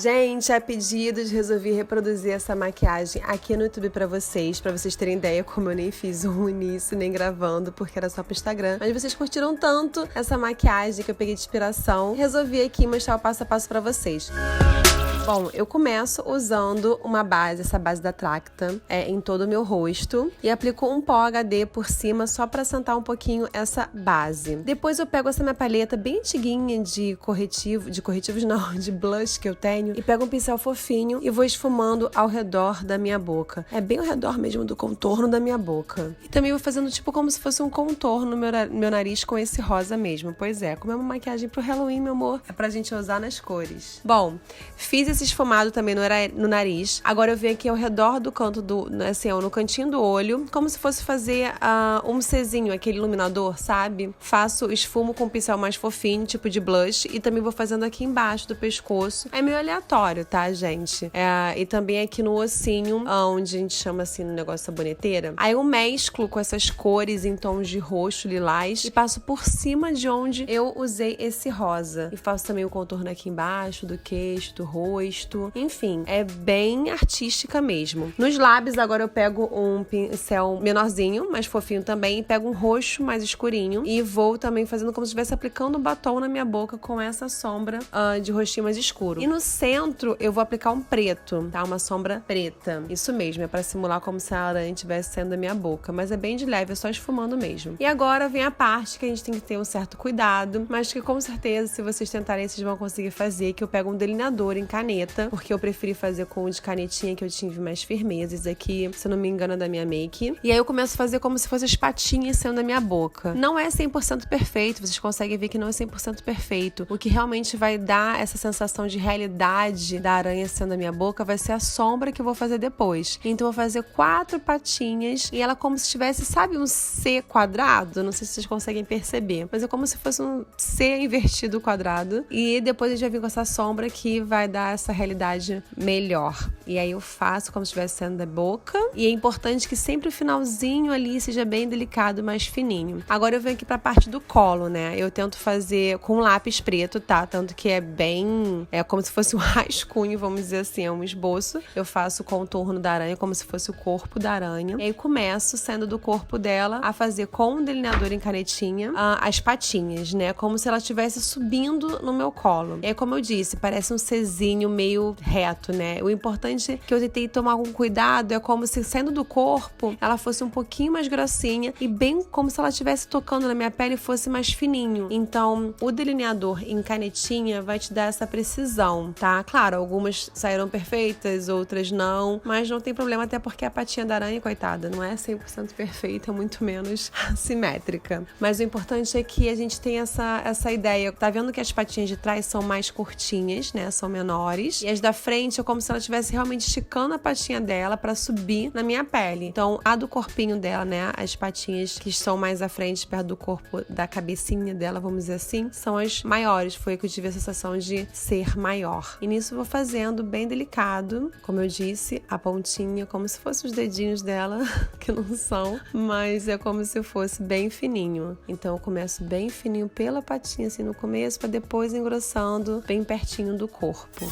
Gente, a pedidos, resolvi reproduzir essa maquiagem aqui no YouTube pra vocês terem ideia como eu nem fiz um início, nem gravando, porque era só pro Instagram. Mas vocês curtiram tanto essa maquiagem que eu peguei de inspiração, resolvi aqui mostrar o passo a passo pra vocês. Bom, eu começo usando uma base, essa base da Tracta, em todo o meu rosto e aplico um pó HD por cima só pra assentar um pouquinho essa base. Depois eu pego essa minha paleta bem antiguinha de corretivos não, de blush que eu tenho e pego um pincel fofinho e vou esfumando ao redor da minha boca. É bem ao redor mesmo do contorno da minha boca. E também vou fazendo tipo como se fosse um contorno no meu nariz com esse rosa mesmo. Pois é, como é uma maquiagem pro Halloween, meu amor, é pra gente usar nas cores. Bom, fiz esse esfumado também no nariz. Agora eu venho aqui ao redor do canto no cantinho do olho, como se fosse fazer um Czinho, aquele iluminador, sabe? Esfumo com um pincel mais fofinho, tipo de blush, e também vou fazendo aqui embaixo do pescoço. É meio aleatório, tá, gente? E também aqui no ossinho, onde a gente chama assim no negócio saboneteira. Aí eu mesclo com essas cores em tons de roxo, lilás, e passo por cima de onde eu usei esse rosa. E faço também o contorno aqui embaixo do queixo, do rosto. Enfim, é bem artística mesmo. Nos lábios, agora eu pego um pincel menorzinho, mais fofinho também, e pego um roxo mais escurinho e vou também fazendo como se estivesse aplicando um batom na minha boca com essa sombra de rostinho mais escuro. E no centro, eu vou aplicar um preto, tá? Uma sombra preta. Isso mesmo, é pra simular como se a aranha estivesse saindo da minha boca, mas é bem de leve, é só esfumando mesmo. E agora vem a parte que a gente tem que ter um certo cuidado, mas que com certeza, se vocês tentarem, vocês vão conseguir fazer, que eu pego um delineador em caneta, porque eu preferi fazer com o de canetinha, que eu tive mais firmeza. Esse aqui, se eu não me engano, é da minha make. E aí eu começo a fazer como se fossem as patinhas saindo da minha boca. Não é 100% perfeito, vocês conseguem ver que não é 100% perfeito. O que realmente vai dar essa sensação de realidade da aranha saindo da minha boca vai ser a sombra que eu vou fazer depois. Então eu vou fazer 4 patinhas e ela como se tivesse, sabe, um C quadrado? Não sei se vocês conseguem perceber, mas é como se fosse um C invertido quadrado. E depois a gente vai vir com essa sombra que vai dar essa realidade melhor. E aí eu faço como se estivesse saindo da boca. E é importante que sempre o finalzinho ali seja bem delicado, mais fininho. Agora eu venho aqui pra parte do colo, né? Eu tento fazer com lápis preto, tá? Tanto que é como se fosse um rascunho, vamos dizer assim, é um esboço. Eu faço o contorno da aranha como se fosse o corpo da aranha. E aí começo, saindo do corpo dela, a fazer com um delineador em canetinha as patinhas, né? Como se ela estivesse subindo no meu colo. E aí, como eu disse, parece um Czinho meio reto, né? O importante que eu tentei tomar algum cuidado é como se saindo do corpo ela fosse um pouquinho mais grossinha e bem como se ela estivesse tocando na minha pele e fosse mais fininho. Então, o delineador em canetinha vai te dar essa precisão, tá? Claro, algumas saíram perfeitas, outras não, mas não tem problema, até porque a patinha da aranha, coitada, não é 100% perfeita, muito menos simétrica. Mas o importante é que a gente tem essa ideia. Tá vendo que as patinhas de trás são mais curtinhas, né? São menores. E as da frente é como se ela estivesse realmente esticando a patinha dela pra subir na minha pele. Então, a do corpinho dela, né? As patinhas que estão mais à frente, perto do corpo, da cabecinha dela, vamos dizer assim, são as maiores. Foi que eu tive a sensação de ser maior. E nisso eu vou fazendo bem delicado, como eu disse, a pontinha, como se fossem os dedinhos dela, que não são, mas é como se fosse bem fininho. Então, eu começo bem fininho pela patinha, assim, no começo, pra depois engrossando bem pertinho do corpo.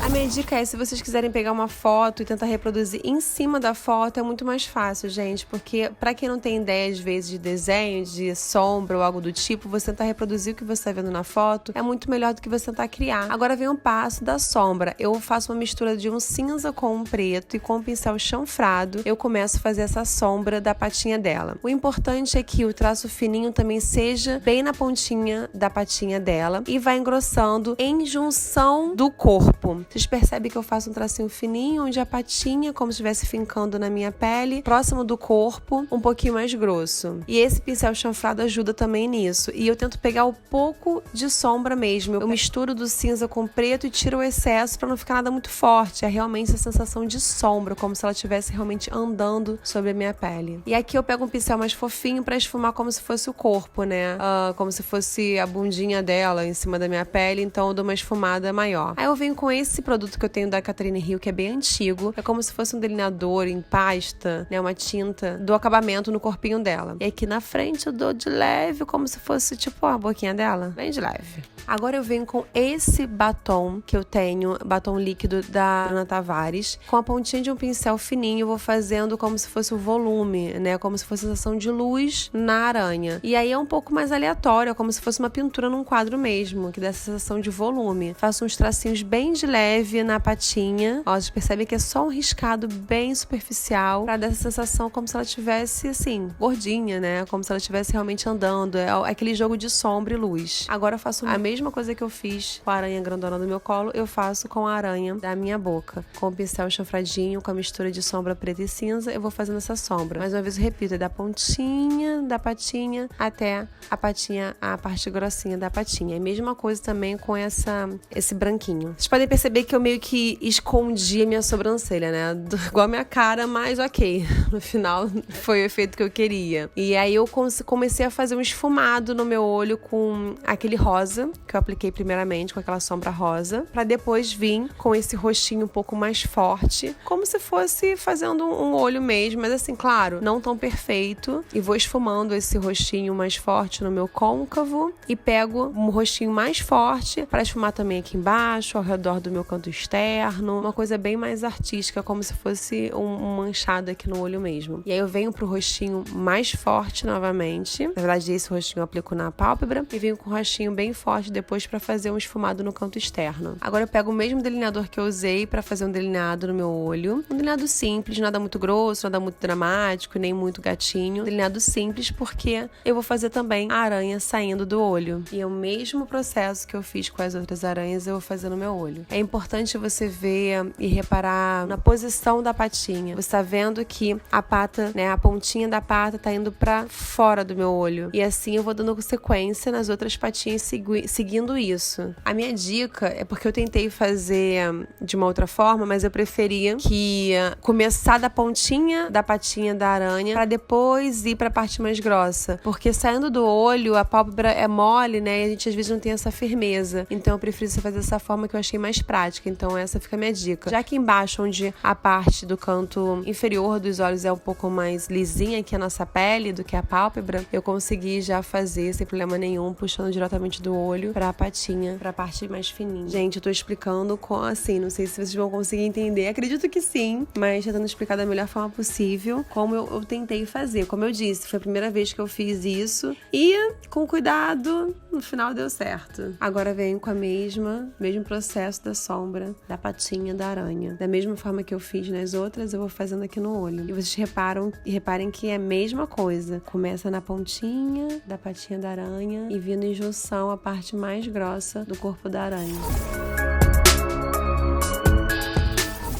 A minha dica é, se vocês quiserem pegar uma foto e tentar reproduzir em cima da foto, é muito mais fácil, gente, porque pra quem não tem ideia, às vezes, de desenho, de sombra ou algo do tipo, você tentar reproduzir o que você tá vendo na foto é muito melhor do que você tentar criar. Agora vem o passo da sombra. Eu faço uma mistura de um cinza com um preto e com um pincel chanfrado, eu começo a fazer essa sombra da patinha dela. O importante é que o traço fininho também seja bem na pontinha da patinha dela e vai engrossando em junção do corpo. Vocês percebem que eu faço um tracinho fininho, onde a patinha, como se estivesse fincando na minha pele, próximo do corpo, um pouquinho mais grosso. E esse pincel chanfrado ajuda também nisso. E eu tento pegar um pouco de sombra mesmo. Eu misturo do cinza com preto e tiro o excesso para não ficar nada muito forte. É realmente essa sensação de sombra, como se ela estivesse realmente andando sobre a minha pele. E aqui eu pego um pincel mais fofinho para esfumar como se fosse o corpo, né? Como se fosse a bundinha dela em cima da minha pele, então eu dou uma esfumada maior. Aí eu venho com esse produto produto que eu tenho da Catherine Hill, que é bem antigo. É como se fosse um delineador em pasta, né? Uma tinta do acabamento no corpinho dela. E aqui na frente eu dou de leve, como se fosse tipo a boquinha dela. Bem de leve. Agora eu venho com esse batom que eu tenho, batom líquido da Ana Tavares. Com a pontinha de um pincel fininho, eu vou fazendo como se fosse o volume, né? Como se fosse a sensação de luz na aranha. E aí é um pouco mais aleatório, é como se fosse uma pintura num quadro mesmo, que dá essa sensação de volume. Faço uns tracinhos bem de leve na patinha. Ó, vocês percebem que é só um riscado bem superficial pra dar essa sensação como se ela tivesse, assim, gordinha, né? Como se ela estivesse realmente andando. É aquele jogo de sombra e luz. Agora eu faço a mesma coisa que eu fiz com a aranha grandona do meu colo, eu faço com a aranha da minha boca. Com o pincel chanfradinho, com a mistura de sombra preta e cinza, eu vou fazendo essa sombra. Mais uma vez eu repito, é da pontinha da patinha até a patinha, a parte grossinha da patinha. É a mesma coisa também com esse branquinho. Vocês podem perceber que eu meio que escondi a minha sobrancelha, né? Igual a minha cara, mas ok. No final foi o efeito que eu queria. E aí eu comecei a fazer um esfumado no meu olho com aquele rosa, que eu apliquei primeiramente com aquela sombra rosa, pra depois vir com esse rostinho um pouco mais forte, como se fosse fazendo um olho mesmo, mas assim, claro, não tão perfeito. E vou esfumando esse rostinho mais forte no meu côncavo e pego um rostinho mais forte para esfumar também aqui embaixo, ao redor do meu canto externo, uma coisa bem mais artística, como se fosse um manchado aqui no olho mesmo. E aí eu venho pro rostinho mais forte novamente. Na verdade, esse rostinho eu aplico na pálpebra e venho com o rostinho bem forte depois para fazer um esfumado no canto externo. Agora eu pego o mesmo delineador que eu usei para fazer um delineado no meu olho. Um delineado simples, nada muito grosso, nada muito dramático, nem muito gatinho. Delineado simples porque eu vou fazer também a aranha saindo do olho. E é o mesmo processo que eu fiz com as outras aranhas, eu vou fazer no meu olho. É importante você ver e reparar na posição da patinha. Você tá vendo que a pata, né, a pontinha da pata tá indo pra fora do meu olho. E assim eu vou dando sequência nas outras patinhas seguindo isso. A minha dica é porque eu tentei fazer de uma outra forma, mas eu preferia que começar da pontinha da patinha da aranha pra depois ir pra parte mais grossa. Porque saindo do olho, a pálpebra é mole, né? E a gente às vezes não tem essa firmeza. Então eu prefiro você fazer dessa forma que eu achei mais prática. Então essa fica a minha dica. Já aqui embaixo, onde a parte do canto inferior dos olhos é um pouco mais lisinha que a nossa pele, do que a pálpebra, eu consegui já fazer sem problema nenhum, puxando diretamente do olho pra patinha, pra parte mais fininha. Gente, eu tô explicando assim, não sei se vocês vão conseguir entender. Acredito que sim, mas tentando explicar da melhor forma possível como eu tentei fazer. Como eu disse, foi a primeira vez que eu fiz isso e com cuidado, no final deu certo. Agora venho com mesmo processo da sombra da patinha da aranha. Da mesma forma que eu fiz nas outras, eu vou fazendo aqui no olho. E vocês reparem que é a mesma coisa. Começa na pontinha da patinha da aranha e vindo em junção a parte mais grossa do corpo da aranha.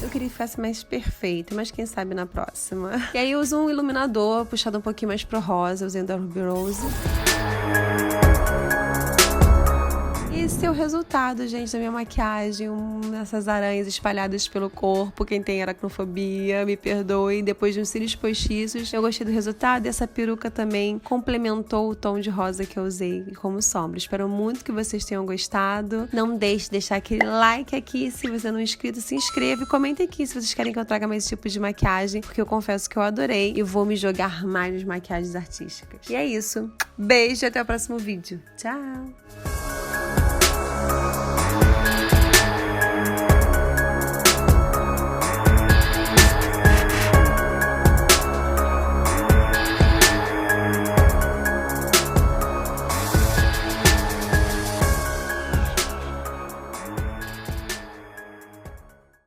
Eu queria que fosse mais perfeito, mas quem sabe na próxima. E aí eu uso um iluminador puxado um pouquinho mais pro rosa, usando da Ruby Rose. Esse é o resultado, gente, da minha maquiagem. Essas aranhas espalhadas pelo corpo. Quem tem aracnofobia, me perdoe. Depois de uns cílios postiços, eu gostei do resultado. E essa peruca também complementou o tom de rosa que eu usei como sombra. Espero muito que vocês tenham gostado. Não deixe de deixar aquele like aqui. Se você não é inscrito, se inscreva. E comenta aqui se vocês querem que eu traga mais esse tipo de maquiagem, porque eu confesso que eu adorei e vou me jogar mais nas maquiagens artísticas. E é isso. Beijo e até o próximo vídeo. Tchau!